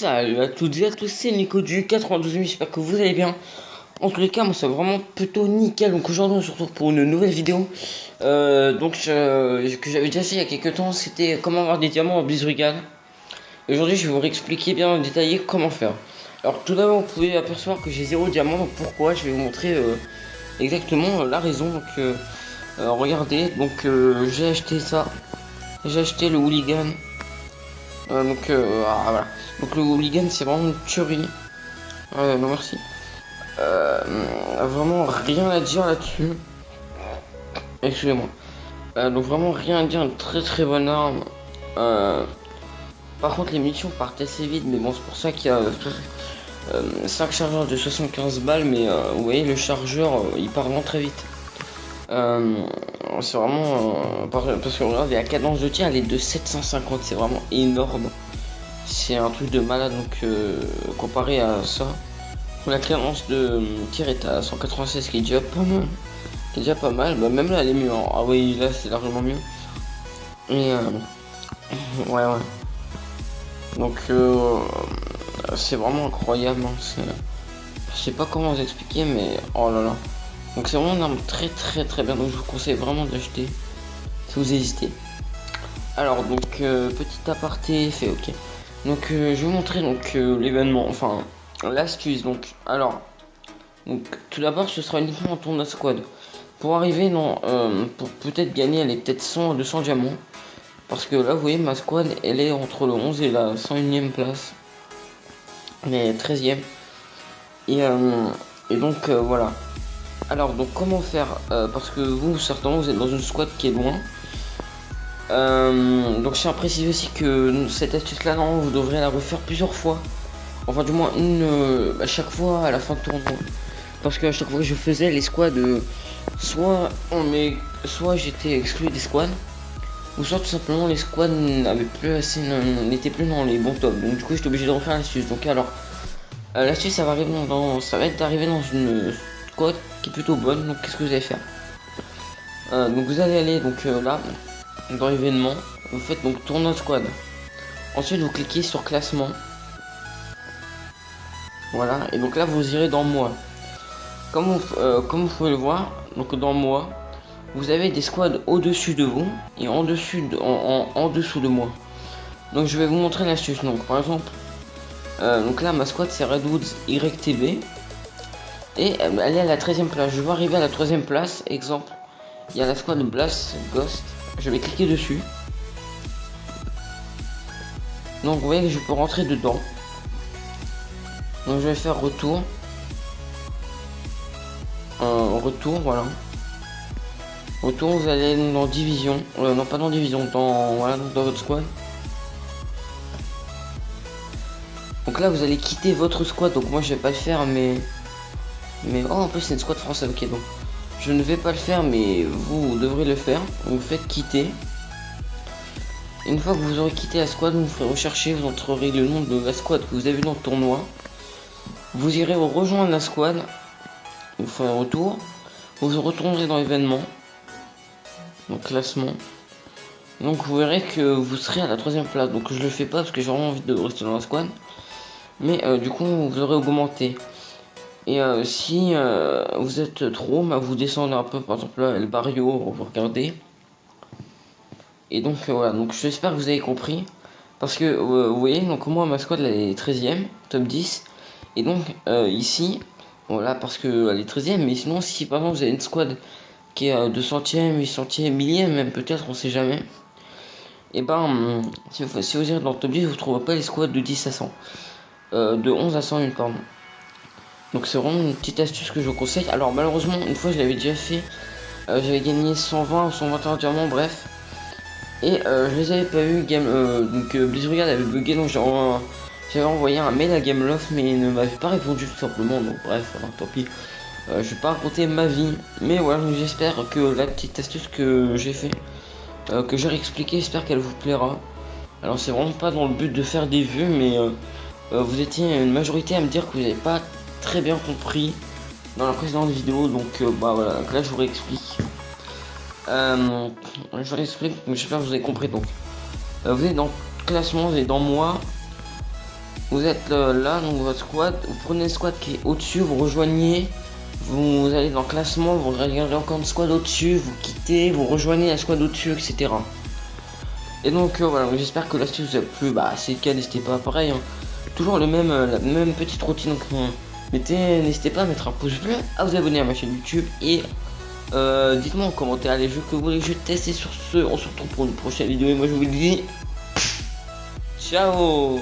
Salut à toutes et à tous, c'est Nico du 92, j'espère que vous allez bien. En tous les cas, moi c'est vraiment plutôt nickel. Donc aujourd'hui on se retrouve pour une nouvelle vidéo. Que j'avais déjà fait il y a quelques temps, c'était comment avoir des diamants en Blizzard. Aujourd'hui je vais vous réexpliquer bien en détaillé comment faire. Alors tout d'abord vous pouvez apercevoir que j'ai 0 diamant, donc pourquoi je vais vous montrer exactement la raison. Regardez, j'ai acheté ça, j'ai acheté le hooligan. Voilà. Donc le hooligan c'est vraiment une tuerie. Non merci. Vraiment rien à dire là-dessus. Excusez-moi. Donc vraiment rien à dire, une très très bonne arme. Par contre les munitions partent assez vite, mais bon c'est pour ça qu'il y a 5 chargeurs de 75 balles, mais vous voyez le chargeur il part vraiment très vite. C'est vraiment parce que regarde la cadence de tir elle est de 750, c'est vraiment énorme. C'est un truc de malade, donc comparé à ça, la cadence de tir est à 196 qui est déjà pas mal. Bah, même là elle est mieux, hein. Ah oui là c'est largement mieux. Et ouais. Donc c'est vraiment incroyable, hein. Je sais pas comment vous expliquer, mais oh là là. Donc c'est vraiment une arme très bien, donc je vous conseille vraiment d'acheter si vous hésitez. Alors donc petit aparté fait, ok. Donc je vais vous montrer l'événement, enfin l'astuce. Donc tout d'abord ce sera uniquement en tournoi squad. Pour arriver pour peut-être gagner, elle est peut-être 100 200 diamants. Parce que là vous voyez ma squad elle est entre le 11 et la 101ème place. Elle est 13ème. Et donc voilà. Alors donc comment faire, parce que vous certainement vous êtes dans une squad qui est loin. Donc je tiens à préciser aussi que cette astuce là vous devrez la refaire plusieurs fois. Enfin du moins à chaque fois à la fin de tournoi. Parce que à chaque fois que je faisais les squads, soit j'étais exclu des squads, ou soit tout simplement les squads n'étaient plus dans les bons tops. Donc du coup j'étais obligé de refaire l'astuce. Donc alors l'astuce ça va être d'arriver dans une squad qui est plutôt bonne. Donc qu'est-ce que vous allez faire? Donc vous allez aller là dans l'événement, vous faites donc tournoi squad. Ensuite vous cliquez sur classement. Voilà, et donc là vous irez dans moi. Comme vous pouvez le voir, donc dans moi, vous avez des squads au-dessus de vous et en dessous de moi. Donc je vais vous montrer l'astuce. Donc par exemple, donc là ma squad c'est Redwoods YTB et elle est à la 13ème place. Je vais arriver à la 3ème place. Exemple, il y a la squad Blast Ghost. Je vais cliquer dessus. Donc vous voyez que je peux rentrer dedans. Donc je vais faire retour. Voilà. Retour, vous allez dans division. Non pas dans division, dans votre squad. Donc là vous allez quitter votre squad. Donc moi je vais pas le faire, mais oh en plus c'est une squad française. Ok, donc je ne vais pas le faire, mais vous devrez le faire. Vous faites quitter. Une fois que vous aurez quitté la squad, vous ferez rechercher, vous entrerez le nom de la squad que vous avez dans le tournoi. Vous irez rejoindre la squad. Vous ferez un retour. Vous retournerez dans l'événement. Donc classement. Donc vous verrez que vous serez à la 3ème place. Donc je le fais pas parce que j'ai vraiment envie de rester dans la squad. Mais du coup vous aurez augmenté. Et si vous êtes trop, vous descendez un peu, par exemple là, le barrio, vous regardez. Et donc voilà, donc j'espère que vous avez compris. Parce que vous voyez, donc moi ma squad elle est 13ème, top 10. Et donc ici, voilà, parce qu'elle est 13ème, mais sinon si par exemple vous avez une squad qui est 200ème, 800ème, 1000ème, même peut-être, on sait jamais. Et si vous irez dans le top 10, vous ne trouverez pas les squads de 10 à 100. De 11 à 101, pardon. Donc c'est vraiment une petite astuce que je vous conseille. Alors malheureusement, une fois je l'avais déjà fait. J'avais gagné 120 ou 121 diamants, bref. Et je les avais pas eu. Blizzard avait bugué, donc j'avais envoyé un mail à Gameloft, mais il ne m'avait pas répondu tout simplement. Donc bref, voilà, tant pis. Je vais pas raconter ma vie, mais voilà, j'espère que la petite astuce que j'ai fait, que j'ai expliqué, j'espère qu'elle vous plaira. Alors c'est vraiment pas dans le but de faire des vues, mais vous étiez une majorité à me dire que vous n'avez pas très bien compris dans la précédente vidéo, donc voilà, donc là je vous réexplique. Je vous réexplique, mais j'espère que vous avez compris. Donc vous êtes dans le classement, vous êtes dans moi. Vous êtes là, donc votre squad, vous prenez le squad qui est au-dessus, vous rejoignez, vous allez dans le classement, vous regardez encore le squad au-dessus, vous quittez, vous rejoignez la squad au-dessus, etc. Et donc voilà, j'espère que l'astuce vous a plu. Bah c'est le cas, n'hésitez pas, pareil, hein. Toujours le même, la même petite routine. Donc n'hésitez pas à mettre un pouce bleu, à vous abonner à ma chaîne YouTube et dites-moi en commentaire les jeux que vous voulez que je teste. Et sur ce, on se retrouve pour une prochaine vidéo et moi je vous dis ciao.